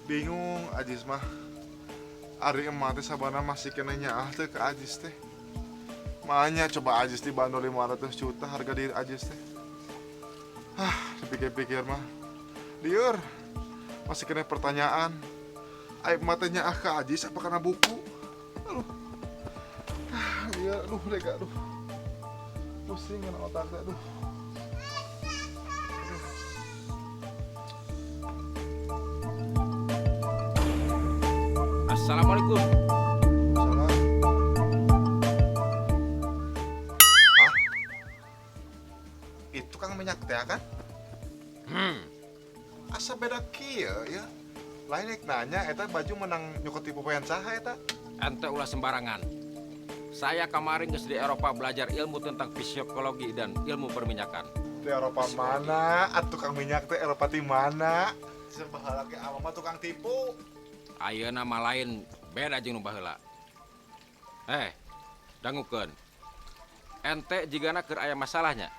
Bingung Ajis mah. Ari emak teh sabana masih kena nyaah teh ke Ajis teh. Makanya coba Ajis dibantu 500 juta harga diri Ajis teh. Dipikir-pikir mah. Lieur. Masih kena pertanyaan. Aib mah teh nyaah ke Ajis apa karena buku? Aduh. Lieur, aduh lega, aduh. Pusing kan otak teh, aduh. Assalamualaikum. Salah. Hah? Itu Kang minyak teh kan? Asa beda kieu ya. Lain ek nanya eta baju menang nyokoti popoyan saha eta? Ente ulah sembarangan. Saya kemarin geus di Eropa belajar ilmu tentang psikologi dan ilmu perminyakan. Di Eropa mana? Atuh Kang minyak teh Eropa di mana? Sebahala ke awak mah tukang tipu. Ayeuna nama lain beda jeung nu baheula. Dangukeun. Ente jigana keur aya masalahnya.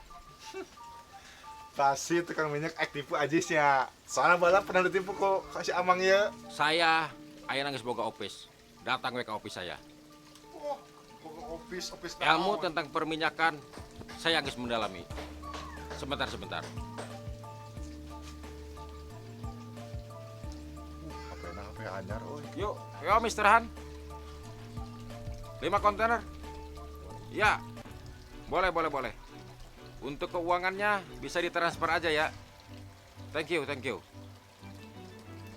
Pasti tukang minyak tipu Ajisnya. Soalnya bala pernah ditipu kok kasih amang ya. Saya ayeuna geus boga office. Datang we ka office saya. Oh, office Ilmu tentang perminyakan saya geus mendalami. Sebentar. HP anyar euy. Yuk, Mr. Han. 5 kontainer. Ya. Boleh. Untuk keuangannya bisa ditransfer aja ya. Thank you.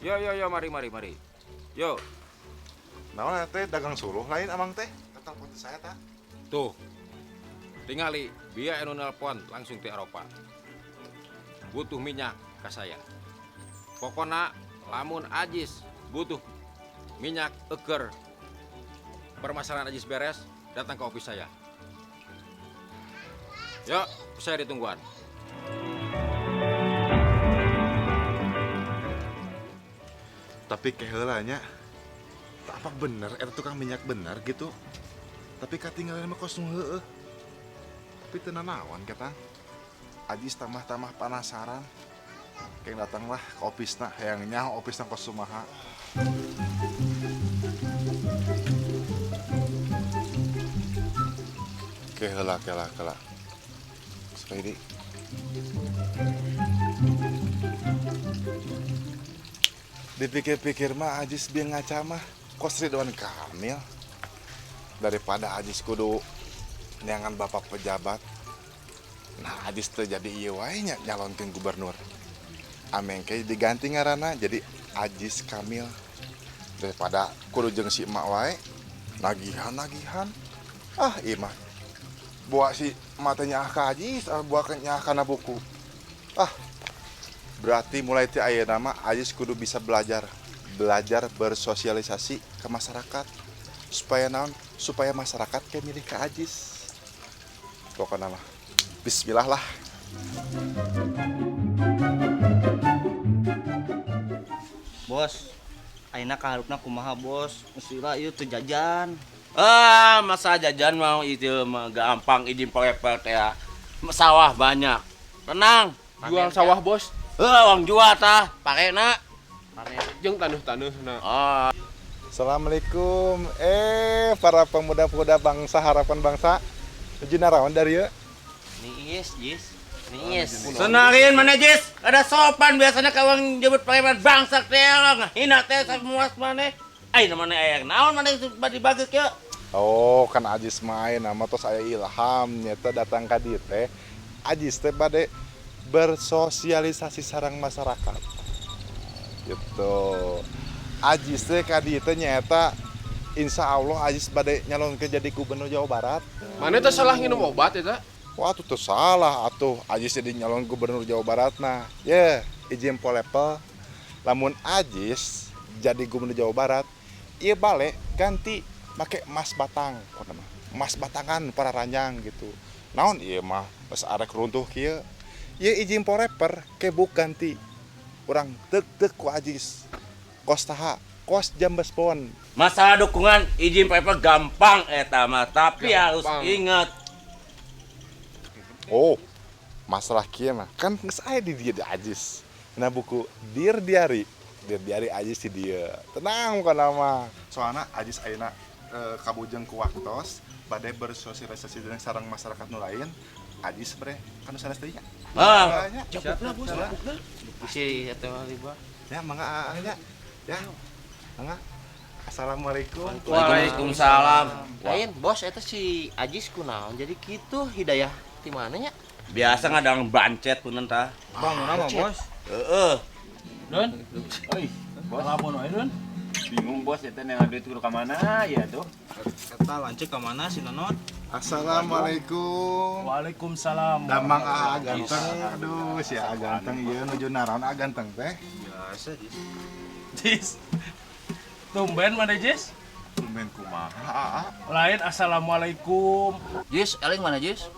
Yo, mari. Yo. Naon teh dagang suruh lain amang teh? Telepon saya tah. Tuh. Tingali biaya anu nelpon langsung ke Eropa. Butuh minyak ke saya. Pokoknya lamun Ajis butuh minyak eger, permasalahan Ajis beres, datang ke office saya. Yuk, saya ditungguan. Tapi keheulanya apa bener eta tukang minyak bener gitu. Tapi katinggalan mah kosong heueuh. Tapi teu nanaon kita. Ajis tambah penasaran. Kayak datanglah ke office-na, hayang nyah office-na kos kumaha. Keheula. Sepedi. Dipikir-pikir mah Ajis biang ngaca mah kos Ridwan Kamil. Daripada Ajis kudu neangan bapak pejabat. Nah Ajis teh jadi ieu wae nya nyalonkeun gubernur. Amengke diganti ngaranna jadi Ajis Kamil. Daripada kudu jeung si emak wae nagihan. Imah. Buat si matanya ka Ajis, buat nya kana buku. Berarti mulai ti ayeuna mah Ajis kudu bisa belajar bersosialisasi ke masyarakat. Supaya naon? Supaya masyarakat kayak milih ke Ajis. Pokoknya mah bismillah lah. Bos, ayeuna kaharupna kumaha bos? Mestilah ieu teu jajan. Masa jajan mau itu mah gampang izin pelepet ya. Sawah banyak. Tenang, Jual sawah bos, uang jual tah, pakena. jeung taneuh-taneuh na. Assalamualaikum. Para pemuda-pemuda bangsa harapan bangsa. Nuju naraon dari ya? Niis. Senangin mana Jis? Ada sopan biasanya kawang jebut pakai bangsa teh lah, hina teh samuas mana? Namanya ayang naon mana dibagi ya? Oh, kan Ajis main nama tos saya ilham nyata datang ka dieu teh. Ajis teh bade bersosialisasi sareng masyarakat. Gitu. Ajis teh ka dieu teh nyata insya Allah Ajis badai nyalon ke jadi gubernur Jawa Barat. Mana teh salah nginum obat eta? Wah tuh salah atuh Ajis jadi nyalon gubernur Jawa Barat nah. Ya, izin polepel. Lamun Ajis jadi gubernur Jawa Barat, ieu balik ganti make emas batang, emas batangan para ranjang gitu. Naon ieu mah geus arek runtuh kieu. Ieu izin poreper kebuk ganti. Urang teuk ku Ajis. Kos taha, kos jambes pon. Masalah dukungan izin paper gampang eta mah, tapi harus Gampang. ingat Oh, masalah kieu mah kan geus aya di dieu di Ajis. Nah buku Dear Diary Ajis di dia. Tenang bukan nama. Soalnya Ajis ayeuna kabujeng ku waktos badai bersosialisasi dengan sareng masyarakat nu lain. Ajis bre kan sanes teh nya. Jawablah bos, jawablah. Isi eta mah riba. Ya mangga nya. Ya. Mangga. Assalamualaikum. Waalaikumsalam. Lain bos eta si Ajis kunaon jadi kitu hidayah di mana nya? Biasa ngadang bancet punten tah. Bang, nama bos. Heeh. Don, oi, bos lamun wae Don. Bingung bos, eta yang duit kudu ka mana ya tuh? Eta lancik ka mana si Nonon? Assalamualaikum. Waalaikumsalam. Damang ganteng. Aduh, si ganteng ieu nuju naron ganteng teh. Biasa Jis. Jis. Tumben mana Jis? Tumben kumaha Lain assalamualaikum. Jis, eling mana Jis?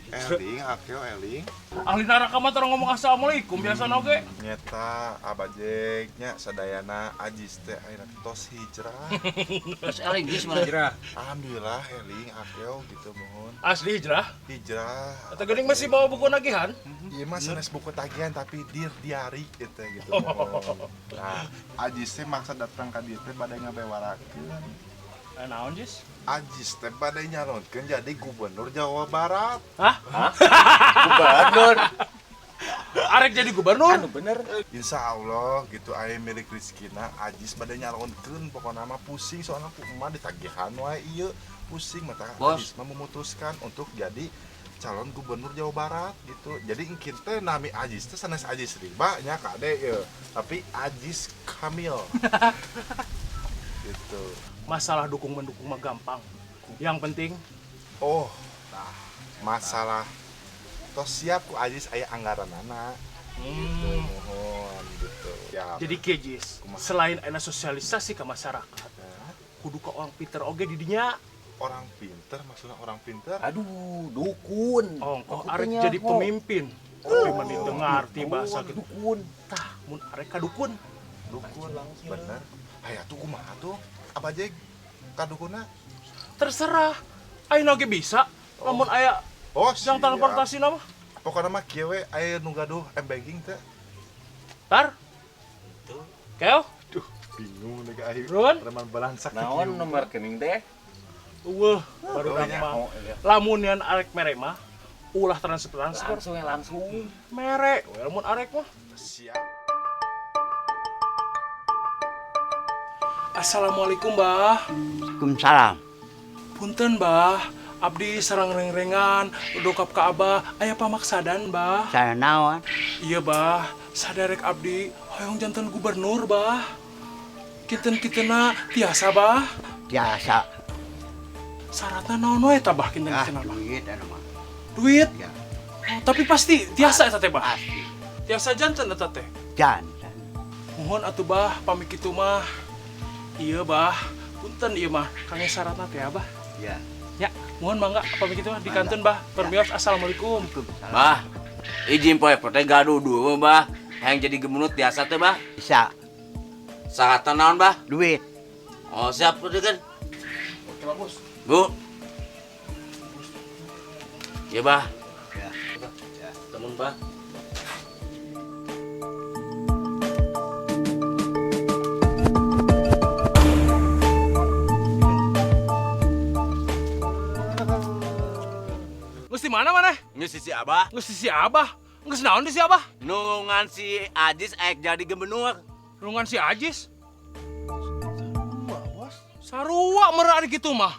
Eling, akeo eling. Ahli neraka mah terang ngomong assalamualaikum biasa oge. Nyeta abajeknya sadayana Ajis teh ayeuna tos hijrah. Terus eling Jis mana? Alhamdulillah eling akeo gitu mohon. Asli hijrah. Hijrah. Eta geuning masih bawa buku nagihan. Ieu mah sanes buku tagihan tapi Dear Diary gitu gitu. Mohon. Nah, Ajis teh maksa datang ka dieu teh bade ngabewarakeun. Naon Jis? Ajis teh bade nyalonkeun jadi gubernur Jawa Barat. Hah? Gubernur. Arek jadi gubernur? Insya Allah gitu aya milik rezekina Ajis bade nyalonkeun pokona mah pusing soalnya ku emak ditagihan wae ieu pusing mata Bos. Ajis mah memutuskan untuk jadi calon gubernur Jawa Barat gitu. Jadi engkin teh nami Ajis teh sanes Ajis riba nya kade ieu. Tapi Ajis Kamil. Gitu. Masalah dukung mendukung mah gampang. Yang penting Oh, nah, masalah tos siap ku Ajis aya anggaranana. Gitu, mohon gitu. Ya. jadi kieu Jis. Selain ana sosialisasi ke masyarakat, kudu ka orang pinter oge di dinya. Orang pinter maksudnya orang pinter. Aduh, dukun. Ongkoh arek jadi pemimpin. Tapi mah itu ngarti bahasa gitu. Dukun. Tah, mun arek ka dukun. Dukun bener. Aya tuh kumaha tuh? Abajeg kadukuna. Terserah. Ayeuna ge bisa. Lamun aya Oh, yang transportasi nama. Pokoknya mah kieu we aya nu gaduh m-banking teh. Tar. Keo, Duh, bingung nih aing. Ron? Reman balansak. Naon nomor rekening teh? weuh baru gampang. Lamun yang arek mere mah ulah transfer. Langsung. Mere, we lamun arek mah. Siap. Assalamualaikum, Mbah. Waalaikumsalam. Punten, Mbah. Abdi sareng reng-rengan dongkap ka Abah aya pamaksadan, Mbah. Saya naon? Iya, Bah. Sadarek abdi hoyong janten gubernur, Bah. Kinten-kitena tiasa, Bah. Biasa. Syaratna naon we tah, Bah, kinten-kitena, Bah? Duit anu mah. Duit. Ya. Oh, tapi pasti tiasa eta teh, Bah. Pasti. Tiasa janten eta teh. Jantan. Mohon atuh, Bah, pami kitu mah. Iya, Bah. Punten ieu mah kangge syaratna teh, Bah. Ya. Ya, mohon mangga pami kitu mah di kanten, Bah. Permios assalamualaikum. Bah, izin poe teh gaduh dulu, Bah. Yang jadi gemunut biasa teh, Bah. Bisa. Syaratna naon, Bah? Duit. Oh, siap tuh kan. Oke, Bah, Bos. Bu. Ya, Bah. Ya. Temen, Bah. Geus di mana maneh? Ini sisi Abah. Geus di si Abah. Geus naon di si Abah? Nulungan si Ajis aek jadi gubernur. Lungan si Ajis. Sarua merah di kitu mah.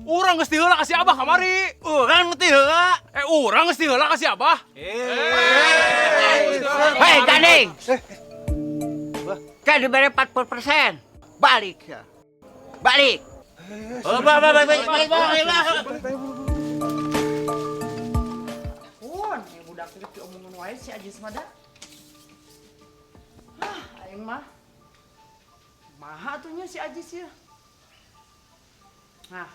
Urang geus diheula ka si Abah kamari. Urang mesti heula. Urang geus diheula ka si Abah. Hei, Ganding. Kan diberi 40%. Balik ya. Balik. Oh, baik. Pun, yang budak itu diomongin wae si Ajis mah da. Aing mah maha atuhnya si Ajis ya. Nah,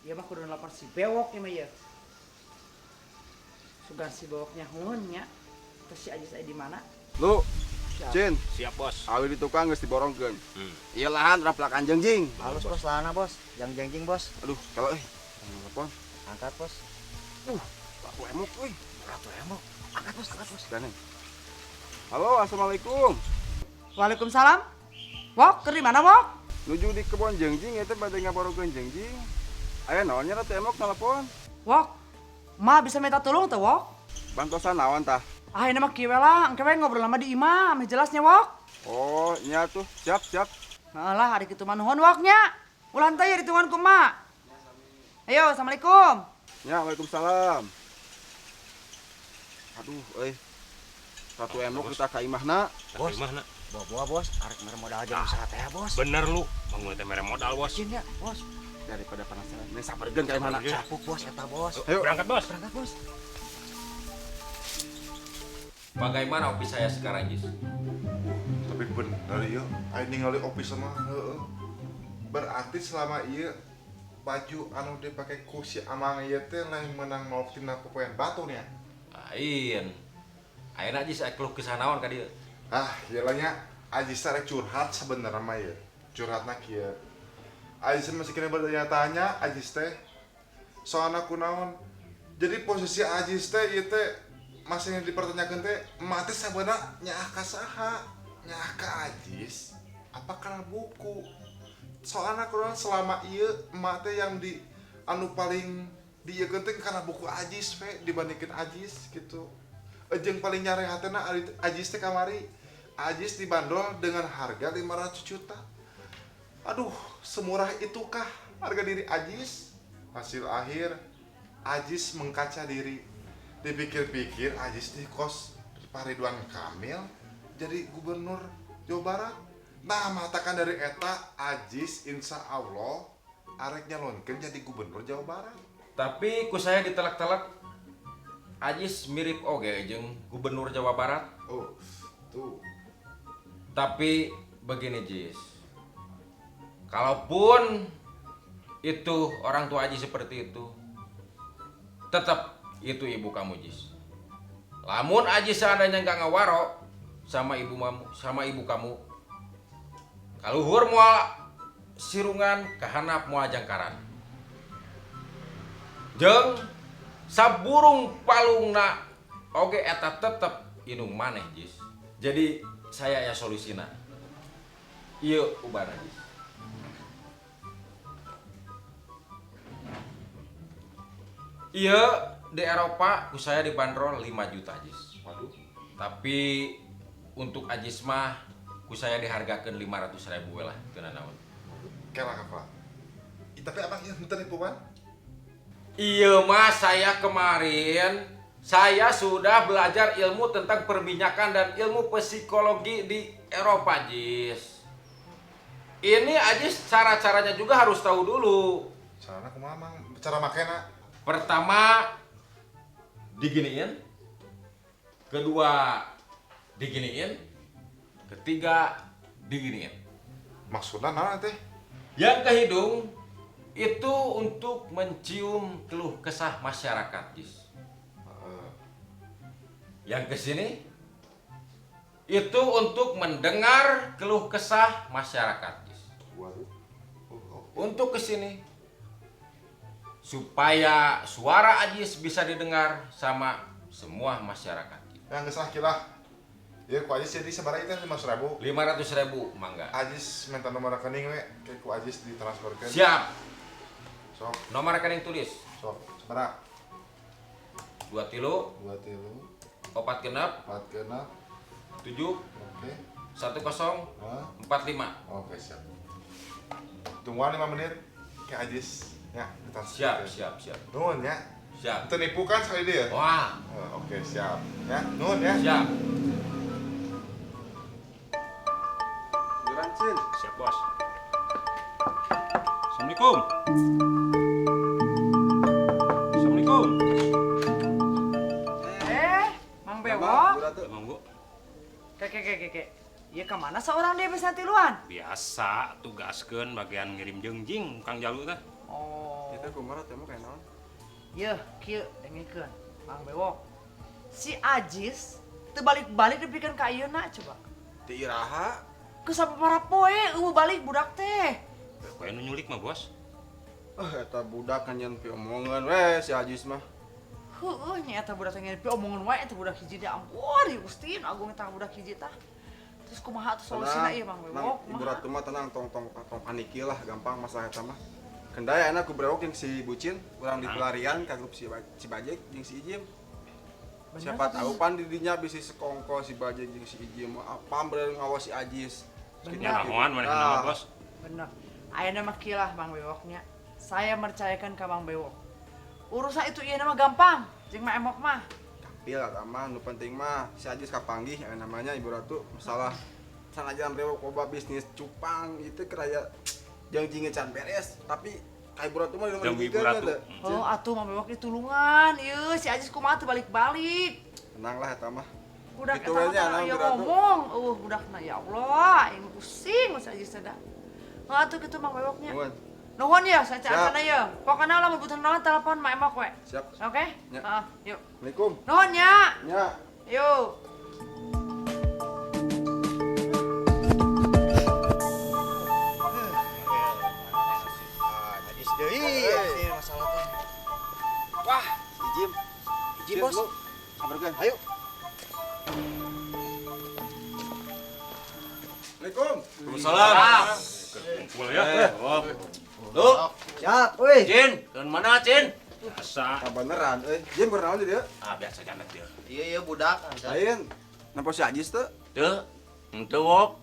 dia mah kudu nelpon si Bewok ya mah ya. Sugan si Bewoknya hunun nya. Terus si Ajis di mana? Lu, Siap. Cin, Siap, Bos. awi di tukang geus diborongkeun. Ieu lahan raplakan jengjing. Halus bos, lana bos. Yang jengjing bos. Aduh, kalau telepon. Angkat bos. Aku emok euy. Ratu emok. Angkat bos. Ganeng. Halo, assalamualaikum. Waalaikumsalam. Wok, keur di mana, Wok? Nuju di kebon jengjing eta bade ngaborongkeun jengjing. Aya naonnya Ratu emok telepon. Wok, ma bisa minta tolong tuh, Wok? Bantosan naon tah? Ah, ini mah kieu lah, engke we ngobrol sama di imam, jelasnya, Wok. Oh, nya tuh. Siap. Alah, hari kitu mah nuhun Woknya. Ulah teh ya ditungan ku Ma. Ayo, assalamualaikum. Ya, waalaikumsalam. Aduh, Ratu emok kita ka imahna. Bos, mana? Bawa bos, arek mere modal aja usaha teh bos. Bener lu, bangun teh mere modal, Bos. Cin ya bos. Daripada penasaran, nih sabarkeun ka imahna. Capuk bos, eta bos. Ayo. Berangkat, Bos. Berangkat bos. Bagaimana opsi saya sekarang, Jis? Tapi bener ya, ayo ningali opi sama heeh. Berarti selama iya baju anu dipakai ku si Amang ieu teh lain menang mau tina popoyan batu nya. Lain. Ayeuna Jis keluh kesah naon ka dieu? Ah, ieu lah nya Ajis teh rek curhat sebenarnya mah ieu. Curhatna kieu. Ajis masih kena bertanya-tanya Ajis teh soalna kunaon. Jadi posisi Ajis teh ieu teh masih dipertanyakan teh emak teh sabeuna nyaah ka saha? Nyaah ka Ajis apa kana buku? Soalna kurang selama ieu emak teh yang di anu paling dieukeun teh kana buku Ajis we dibandingkeun Ajis gitu. Jeung paling nyare hatena Ajis teh kamari. Ajis dibanderol dengan harga 500 juta. Aduh, semurah itukah harga diri Ajis? Hasil akhir Ajis mengkaca diri. Dipikir-pikir Ajis di kos Pak Ridwan Kamil jadi gubernur Jawa Barat. Nah, matakan dari eta Ajis insya Allah arek nyalonkeun jadi gubernur Jawa Barat. Tapi ku saya ditelak-telak Ajis mirip oge jeung gubernur Jawa Barat. Oh, tuh. Tapi begini, Jis. Kalaupun itu orang tua Ajis seperti itu, tetap itu ibu kamu, Jis. Lamun Ajis seandainya nggak ngawaro sama ibu kamu, kaluhur moal sirungan kahanap moal jangkaran. Jeung saburung palungna oge eta tetep inung maneh, Jis. Jadi saya ya solusina. Ieu ubana, Jis. Iya, di Eropa ku saya dibanderol 5 juta, Jis. Waduh. Tapi untuk Ajis mah ku saya dihargakeun 500.000 we lah, teu naon. Kela apa? Tapi abang ieu henteu nipuan? Iya mah saya kemarin saya sudah belajar ilmu tentang perminyakan dan ilmu psikologi di Eropa, Jis. Ini Ajis cara-caranya juga harus tahu dulu. Carana kumaha Mang? Cara makena? Pertama diginiin, kedua diginiin, ketiga diginiin. Maksudna naon teh? Yang ke hidung itu untuk mencium keluh kesah masyarakat, Jis. Yang ke sini itu untuk mendengar keluh kesah masyarakat, Jis. Waduh. Untuk ke sini supaya suara Ajis bisa didengar sama semua masyarakat. Yang gesah kilah. Ya ku Ajis jadi sabaraha teh 500.000. 500.000 mangga. Ajis minta nomor rekening we, ke ku Ajis ditransferkeun. Siap. Sok, Nomor rekening tulis. sok. Sabaraha? 2 tilu 2 tilu 4 genep 4 genep. 7 Oke. 10 Hah? 45. Oke, siap. Tungguan 5 menit ke Ajis. Ya, kita Siap. Nuhun ya. Siap. Teu nipu kan sekali dia. Wah, Oke, siap. Ya, nuhun ya. siap. Yuran, Cin. Siap, Bos. Assalamualaikum Assalamualaikum. Assalamualaikum. Mang Bewok. Monggo. Kek. Iya kemana seorang dia bisa tiluan? Biasa tugaskeun bagian ngirim jengjing Kang Jalu teh. Oh. Itu kumaha teh kayak naon? Iya, kieu dengikeun. Mang Bewok. Si Ajis teu balik-balik dipikeun ka ayeuna coba. Ti iraha. Ku sababaraha poe eueuh balik budak teh. Koe nu nyulik mah, Bos. Eta budak kan yen omongan we si Ajis mah. Heueuh nya eta budak teh ngepi omongan wae eta budak hiji teh ampun, ya Gusti, agung eta budak hiji tah. Terus kumaha tuh solusina ieu Mang Bewok? Ibu Ratu mah tenang tong paniki lah gampang masalah eta mah. Kendaya anak ku brewok jeung si Bucin urang di pelarian ka grup si Bajek jeung si Ijim. Siapa tahu pan di dinya bisa sekongkol si Bajek jeung si Ijim apa bener ngawas si Ajis. Nya naon maneh nama, Bos? Bener. Ayeuna mah kieu lah Mang Bewoknya. Saya mercayakan ka Mang Bewok. Urusan itu ieu mah gampang, jeung mah emok mah. Tapi lah mah nu penting mah si Ajis kapanggih yang namanya Ibu Ratu masalah sanajan brewok loba bisnis cupang itu keraya janji can beres tapi kayak Ibu Ratu mah Demi Ibu Ratu. Oh, atuh Mang Bewok ditulungan. Ieu si Ajis kumaha teu balik-balik. tenang lah eta mah. Budak Gitu eta aja, mah Nang, aya Ibu Ratu. ngomong. Budakna ya Allah, aing pusing si Ajis teh da. Atuh kitu Mang Bewoknya. Nuhun. Nuhun ya, saya Siap. cacana ya. Pokoknya lah butuh naon telepon mak emok we. Siap. Oke? Ya. Heeh, yuk. Assalamualaikum. Nuhun ya. Ya. Yuk. Ajis deui masalah teh. Wah, Ijim. Ijim, Bos. Sabarkeun. Ayo. Assalamualaikum. Waalaikumsalam. Kumpul ya. Tuh, Siap, euy. Cin, ke mana Cin? Biasa. Kabeneran euy. Jim kunaon dia? Biasa jalan dia. Iya budak. Lain. Napa si Ajis teh? Tuh, ente wok,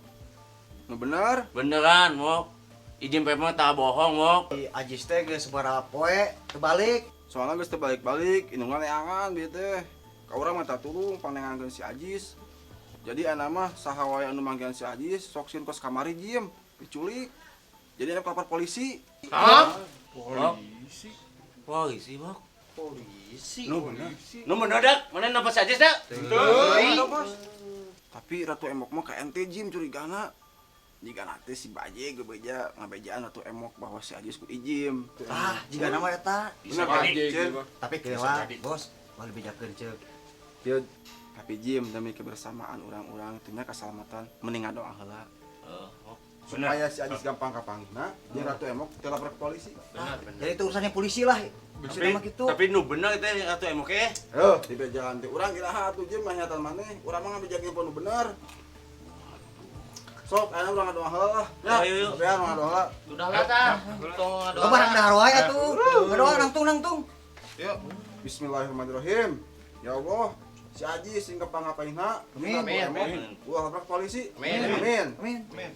Nu bener. beneran wok. Izin pemang tak bohong wok. Si Ajis teh geus sabaraha poe teu balik. Soalnya geus teu balik-balik, indungan neangan bieu teh. Ka urang mah tulung panengankeun si Ajis. Jadi ana mah saha wae anu manggilan si Ajis sok sieun kos kamari Jim, diculik. Jadi ana lapor polisi. Hah? Polisi? Polisi wok. Polisi. Nu bener. Nu mendadak, mana napa saja dah? Tapi Ratu Emok mah ka ente Jim curigana. Jika nanti si Baje gebeja ngabejaan Ratu Emok bahwa si Ajis ku Ijim. Ah, jiga nama eta. Bisa Bener, jadi. Cin. Tapi kewa, Bos. Balik bejakeun ceuk. Ieu tapi Jim demi kebersamaan orang-orang tanya keselamatan mending doa heula. Supaya si Ajis gampang kapanggihna, jeung Ratu Emok teu lapor ke polisi. Jadi itu urusannya polisi lah. Bisa nama gitu. Tapi nu bener itu atuh emok eh. Heuh, dibejaan teh urang iraha atuh Jim mah nyatan maneh, urang mah ngabejakeun pun bener. Sok, aya urang ngadoa heula. Ya, Ayo, yuk. bean ngadoa heula. Udah lah tah. Tong Lo barang dahar wae atuh. Ngadoa nangtung. Yuk. Bismillahirrahmanirrahim. Ya Allah, si Ajis sing kapangapahina, Amin. Gua lapor ke polisi. Amin. Amin. Amin.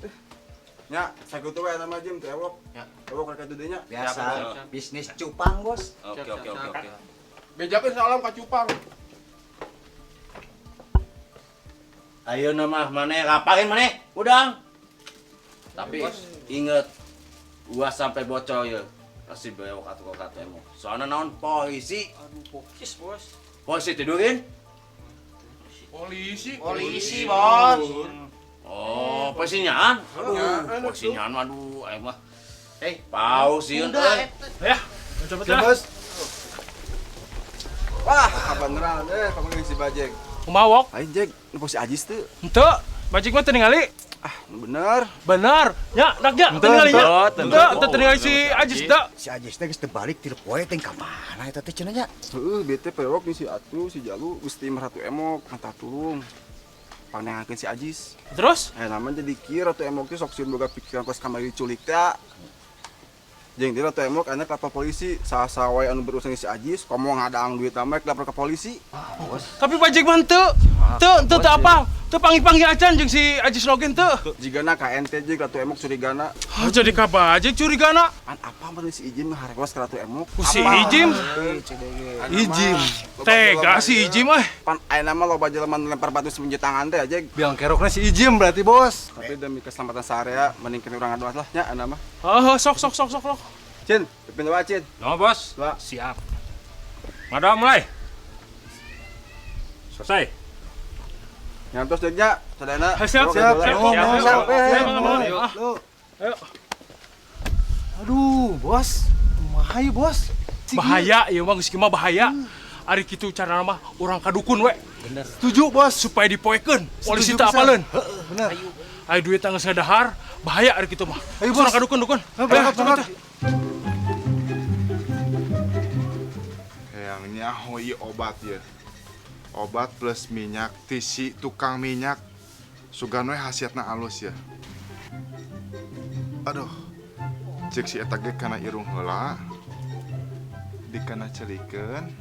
Nya, sakitu wae nama Jim teh Ewok. Ya. Ewok rek dudunya. Biasa bisnis cupang, Bos. Oke. Bejakeun salam ka Cupang. Ayo nama mana rapain mana? Udang. Tapi inget, gua sampai bocor ya. Kasih bewok atau kata emok. Soalnya naon polisi. Pokis, Bos. Polisi tidurin. Polisi. Polisi, Bos. Oh, polisi nyaan. Aduh, polisi nyaan aduh, ayo mah. Pau sieun euy. Bos. Wah, kabeneran panggil si Bajek. Kumawok. Aing Jek, nu si Ajis teu. Henteu, bajik mah teu ningali. Ah, nu bener. Benar. Nya, dak nya teu ningali nya. Henteu ningali si Ajis da. Si Ajis teh geus teu balik ti poe teh ka mana eta teh cenah nya? Heuh, bete pewok nih si Atu, si Jalu, Gusti Ratu Emok, minta tulung. Panengakeun si Ajis. Terus? Namanya jadi kieu Ratu Emok teh sok sieun boga pikiran kos kamari diculik teh. Jeung dia Ratu Emok anak lapor polisi, saha wae anu berurusan si Ajis, komo ngadaang duit tamek lapor ke polisi. Tapi bajik mah henteu. Teu apa? Teu panggil-panggil acan jeung si Ajis Logen teu. Jigana ka ente jeung Ratu Emok curigana. Jadi ka bajik curigana. An apa bener si Ijim ngarewas ke Ratu Emok? Ku si Ijim. Ijim. Tega si Ijim eh. Pan aya nama loba jelema nu lempar batu semenjak tangan teh aja. Biang keroknya si Ijim berarti, Bos. Tapi demi keselamatan sarea mending kena urang aduh lah nya ana mah. Oh, sok. Cin, pipin doa Cin. No, bos. Doa. Siap. Mada mulai. Selesai. Nyantos degnya, sadana. Siap, siap, siap. Ayo. Aduh, bos. Bahaya, bos. Bahaya, ya mah geus mah bahaya. Ari kitu cara mah urang kadukun we. Bener. Setuju, bos, supaya dipoekeun. Polisi tak apaleun. Bener. Ayo duit tanggeus ngadahar, bahaya ari kitu mah. Ayo, bos. Urang kadukun, dukun. Ayo, Kayaknya hoi obat ya. Obat plus minyak, tisi tukang minyak. Sugan we hasiatna alus ya. Aduh. Cek si eta ge kana irung heula. Dikana celikeun.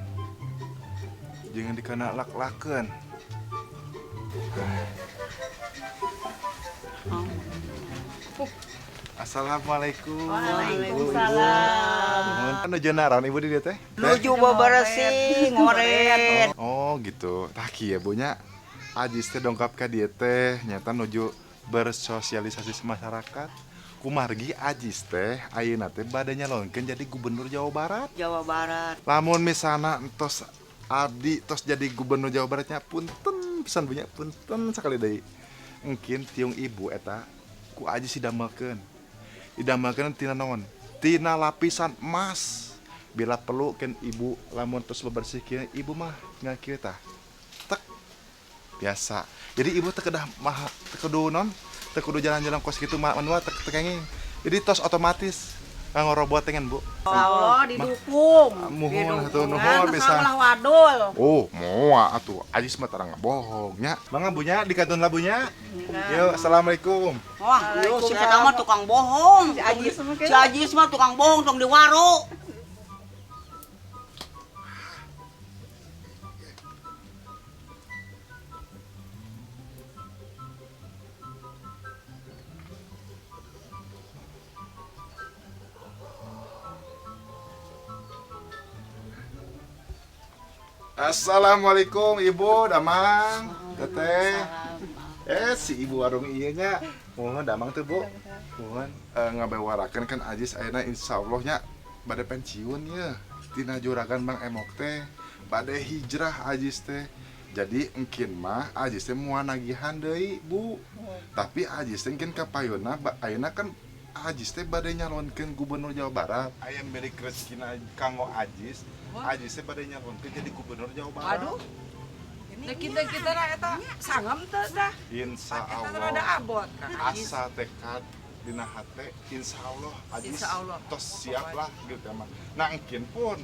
Jangan dikana lak-lakeun. Assalamualaikum. Waalaikumsalam. Nuju naron ibu di dieu teh? Nuju bebersih, ngoret. Oh gitu. Taki ya bunya. Ajis teh dongkap ka dieu teh nyata nuju bersosialisasi masyarakat. Kumargi Ajis teh ayeuna teh bade nyalonkeun jadi gubernur Jawa Barat. Jawa Barat. Lamun misalna entos abdi tos jadi gubernur Jawa Baratnya punten pisan bunya punten sakali deui. Mungkin tiung ibu eta ku Ajis didamelkeun. Didamelkeun tina naon? Tina lapisan emas. Bila perlu kan ibu lamun terus bebersih kieu ibu mah ngakieu tah. Tek. Biasa. Jadi ibu teh kedah mah teu kudu non, teu kudu jalan-jalan kos kitu manual teu kenging. Jadi tos otomatis nganggo robot tengen, Bu. Allah didukung. Muhun atuh nuhun bisa. Masalah wadul. Oh, moa atuh. Ajis mah tarang bohong nya. Mangga bunya dikantun labunya. Yo, assalamualaikum. Wah, lu si eta mah tukang bohong. Si Ajis mah tukang bohong tong di waro. Assalamualaikum Ibu, Damang, Teteh. Si Ibu warung ieu nya. Mohon Damang teh, Bu. Mohon ngabewarakeun kan Ajis ayeuna insyaallah nya bade pensiun ya. Tina juragan Bang Emok teh bade hijrah Ajis teh. Jadi engkin mah Ajis teh moal nagihan deui, Bu. Tapi Ajis teh engkin kapayuna ayeuna kan Ajis teh bade nyalonkeun gubernur Jawa Barat. Aya milik rezekina kanggo Ajis. Ajis teh bade nyalonkeun jadi gubernur Jawa Barat. Aduh. Kita eta sangem teh dah. Insyaallah. Ada abot kan. Asa tekad dina hate insyaallah Ajis tos siap lah gitu mah. Nah engkin pun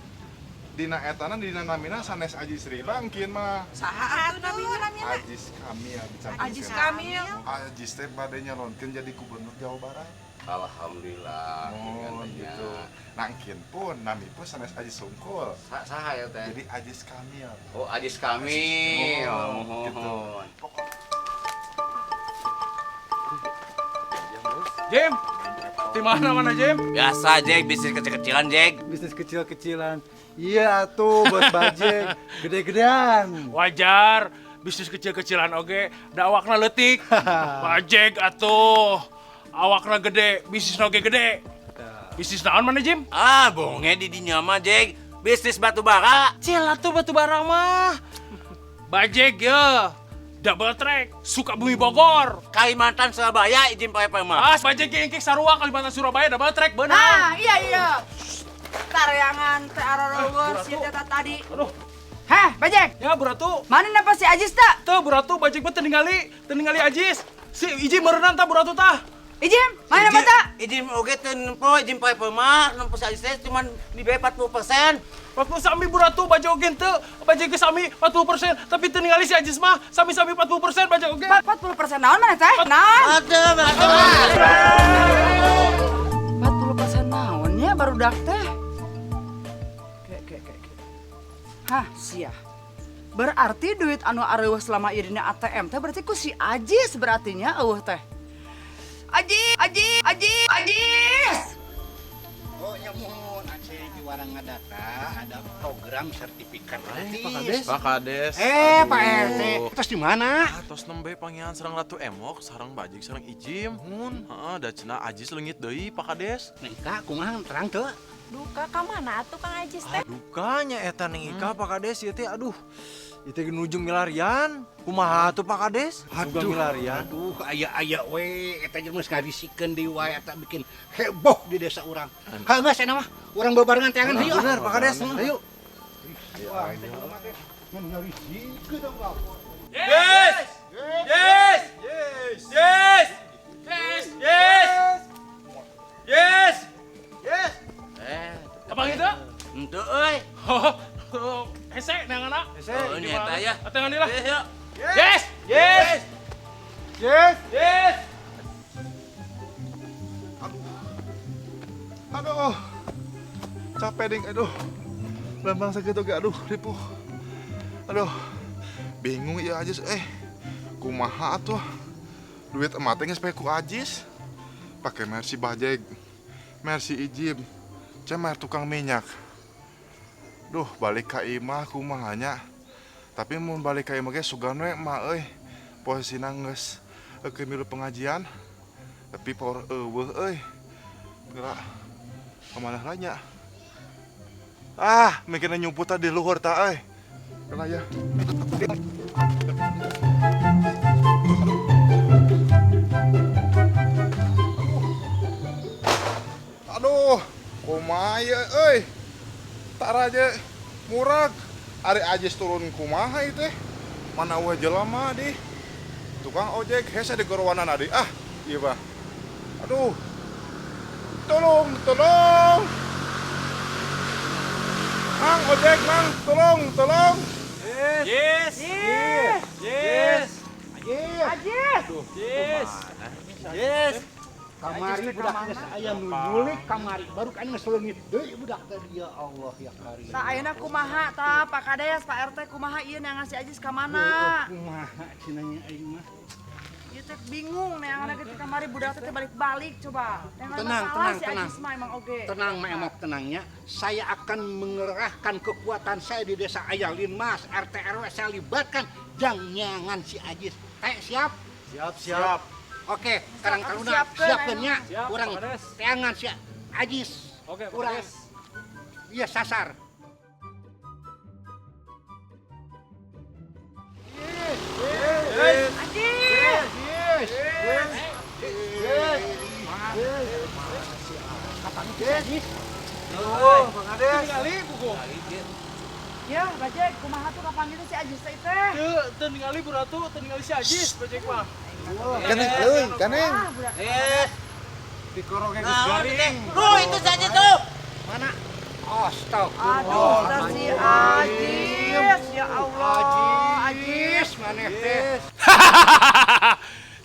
dina etana dina namina sanes Ajis riba engkin mah. Saha atuh namina? Ajis Kamil dicampurkeun. Ajis Kamil. Ajis teh bade nyalonkeun jadi gubernur Jawa Barat. Alhamdulillah. Oh gitu. Nah engkin pun nami pun sanes Ajis Sungkul. Saha ya teh? Jadi Ajis Kamil. Oh, Ajis Kamil. Gitu. Jim, di mana Jim? Biasa, Jek, bisnis kecil-kecilan, Jek. Bisnis kecil-kecilan. Iya tuh bos Bajek, gede-gedean. Wajar, bisnis kecil-kecilan oge, da awakna leutik. Bajek atuh, awakna gede, bisnis oge gede. Bisnis naon mana Jim? Ah, bonge di dinya mah, Jek. Bisnis batu bara. Cil atuh batu bara mah. Bajek ya, double track, Sukabumi Bogor. Kalimantan Surabaya izin pae mah. Bajek engkek sarua Kalimantan Surabaya double track bener. Ah, iya. Taryangan teh arareueur si eta tadi. Aduh. Heh, Bajek. Ya, Buratu. Mana napa si Ajis teh? Tuh, Buratu, Bajek mah teu ningali Ajis. Si Iji meureunana tah Buratu tah. Ijim, mana napa teh? Izin oge teu nempo izin pae mah, nempo sa teh cuman dibae 40%. Waktu sami Buratu Bajek oge teu, Bajek ge sami 40%, tapi teu ningali si Ajis mah sami-sami 40% Bajek oge. 40% naon mana teh? Naon? Aduh, 40% naonnya baru dak teh. Hah, sia. Berarti duit anu areueuh selama ieu dina ATM teh berarti ku si Ajis berartinya eueuh teh. Ajis. Oh ya mohon aceh di warang ngadata ada program program sertifikat gratis. Pak Kades. Pak RT, terus di mana? Tos nembe pangihan sareng Ratu Emok, sareng Bajik, sareng Ijim. Heeh, da cenah Ajis leungit deui Pak Kades. Nika kumaha terang teu? Duka ka mana atuh Kang Ajis teh? Dukanya eta ning Ika Pak Kades ieu teh aduh. Ieu teh nuju milarian. Kumaha tuh Pak Kades? Nuju milarian. Aduh, aya we eta jeung geus ngarisikeun deui wae eta bikin heboh di desa urang. Heunggeus cenah mah, urang bebarengan teangan hayu. Bener Pak Kades, hayu. Yes! Yes! Yes! Yes! Yes! Yes! Yes! Yes! Abang itu? Henteu euy. Hese neanganna. Hese. Oh, nya eta ya. Atengan deui lah. Yes. Yes! Yes. Yes! Aduh. Capek ding, aduh. Lambang segitu ge aduh, ripuh. Aduh. Bingung ya Ajis, kumaha atuh. Duit emak teh geus bae ku Ajis. Pakai Mercy Bajeg, Mercy Ijib, cemer tukang minyak. Duh, balik ka imah kumahanya. Tapi mun balik ka imah ge sugan we emak euy. Posisina geus ke milu pengajian. Tapi power eueuh euy. Geura kemana lanya? Mikirnya nyumput di luhur ta euy. Kena ya. Aduh, kumaha ye euy. Tara aja murag. Ari Ajis turun kumaha ieu teh? Mana we jelema di? Tukang ojek hese di gorowanan adi. Ieu mah. Aduh. Tolong. Mang ojek, Mang, tolong. Yes! Yes! Yes! Ajis. Yes! Yes. Kamari budak geus aya nu nyulik kamari baru kan geus leungit deui budak teh ya Allah ya Karim. Sa ayeuna kumaha tah Pak Kades, Pak RT kumaha ieu neangan si Ajis ka mana? Kumaha cenanya aing mah. Ieu teh bingung neangan ke kamari budak teh balik-balik coba. Tenang. Si Ajis mah emang oge. Tenang mah emang tenangnya. Saya akan mengerahkan kekuatan saya di desa Ayalin Mas, RT RW saya libatkan jangan si Ajis. Siap? Siap. Oke, Karang Taruna siapkeun nya. Urang teangan si Ajis. Oke, urang. Iya sasar. Ya, Bajek, kumaha tuh kapan gitu si Ajis teh teh? Teu ningali Bu Ratu, teu ningali si Ajis, Bajek mah. Kaneng. Dikorongnya geus garing. Itu saja tuh. Mana? Astagfirullah. Aduh, si Ajis. Ya Allah, Ajis maneh teh.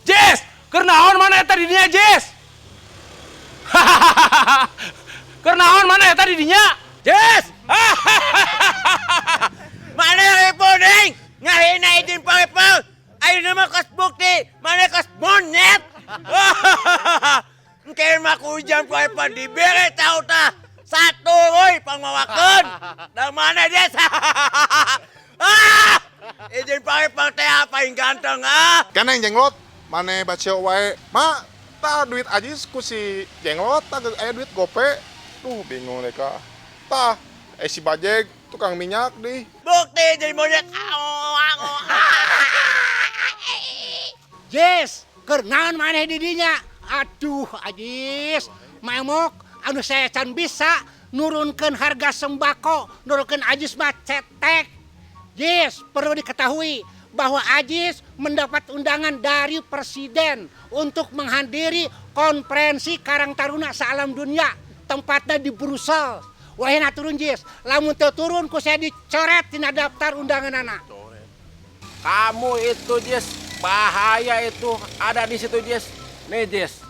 Jess, keur naon mana eta di dinya Jess? Keur naon mana eta di dinya? Jess! Mana yang puding? Ngahina izin pangipang. Ayeuna mah kos bukti, mana kos monyet. Engke mah ku ujang pangipang dibere tau tah. Satu euy pangmawakeun. Da mana Des? Izin pangipang teh apa yang ganteng Kaneng jenglot, mane baca wae. Ma, tah duit Ajis ku si jenglot, tah aya duit gope. Duh, bingung mereka. Tah, si Bajeg tukang minyak di. Bukti jadi monyet. Jess, keur naon maneh di dinya? Aduh, Ajis, Mamok anu saya can bisa nurunkeun harga sembako, nurunkeun Ajis mah cetek. Jess, perlu diketahui bahwa Ajis mendapat undangan dari Presiden untuk menghadiri konferensi Karang Taruna se-alam dunia, tempatnya di Brussels. Wahina turun Jis, lamun teu turun ku saya dicoret tina daftar undanganana. Kamu itu Jess, bahaya itu ada di situ Jess. Nih Jess,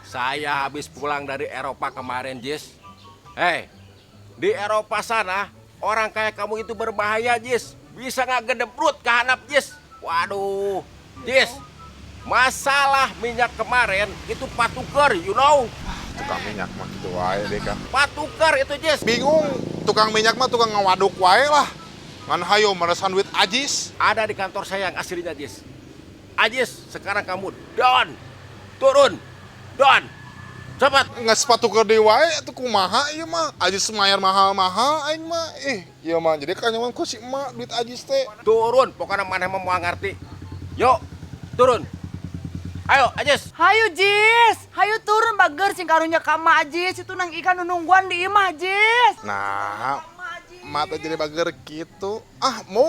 saya habis pulang dari Eropa kemarin Jess. Hei, di Eropa sana orang kayak kamu itu berbahaya Jess. Bisa nggak gedebrut ke handap Jess. Waduh, Jess, masalah minyak kemarin itu patuker, you know. tukang minyak mah gitu wae deh kan. Patukar itu Jis. Bingung, tukang minyak mah tukang ngawaduk wae lah. Ngan hayo meresan duit Ajis. Ada di kantor saya yang aslinya Jis. Ajis, sekarang kamu down. Turun. Down. Cepat. Nggak sepatu ke dewa itu kumaha ieu mah. Ajis semayar mahal-mahal aing mah. Iya mah jadi kan nyaman ku si emak duit Ajis teh. Turun, pokoknya maneh mah moal ngarti. Yuk, turun. Ayo, Ajis. Hayu Jis, hayu turun bager sing karunya ka Ma Ajis itu nang ikan nungguan di imah Jis. Nah, mata jadi bager gitu. Mau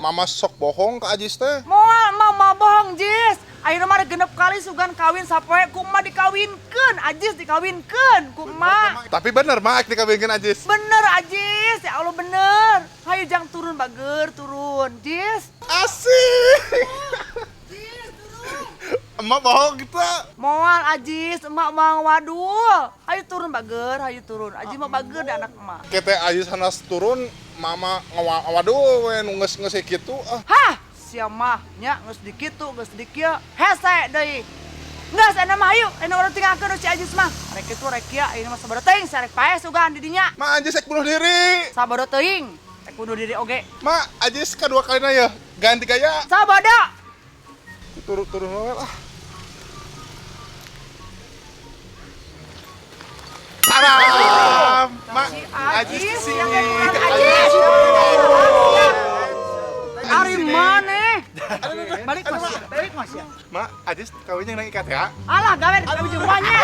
mama sok bohong ke Ajis teh. Moal mama bohong Jis. Ayeuna mah genep kali sugan kawin sapoe kumaha dikawinkeun, Ajis dikawinkeun kumaha. Tapi bener mah dikawinkeun Ajis. Bener Ajis, ya Allah bener. Hayu jang turun bager, turun. Jis. Asik. Emak bohong gitu. Moal Ajis, emak mau wadul. Hayu turun bager, hayu turun. Ajis mah bager da anak emak. Kete Ajis sanas turun, mama waduh we nu geus kitu. Hah, sia mah nya geus di kitu, geus di kieu. Hese deui. Geus ena mah hayu, ena urang tinggalkeun si Ajis mah. Rek kitu rek kieu, ieu mah sabaraha teuing sarek pae sugan di dinya. Ma Ajis rek bunuh diri. Sabaraha teuing. Rek bunuh diri oge. Ma Ajis kadua kalina ya ganti gaya. Sabada. Turun we lah. Salam, Mak. Ajis sih. Ajis. Ari maneh? Balik Mas. Balik Mas ya. Mak, Ajis kawin yang nang ikat ya. Alah gawe kawin jeung wanya.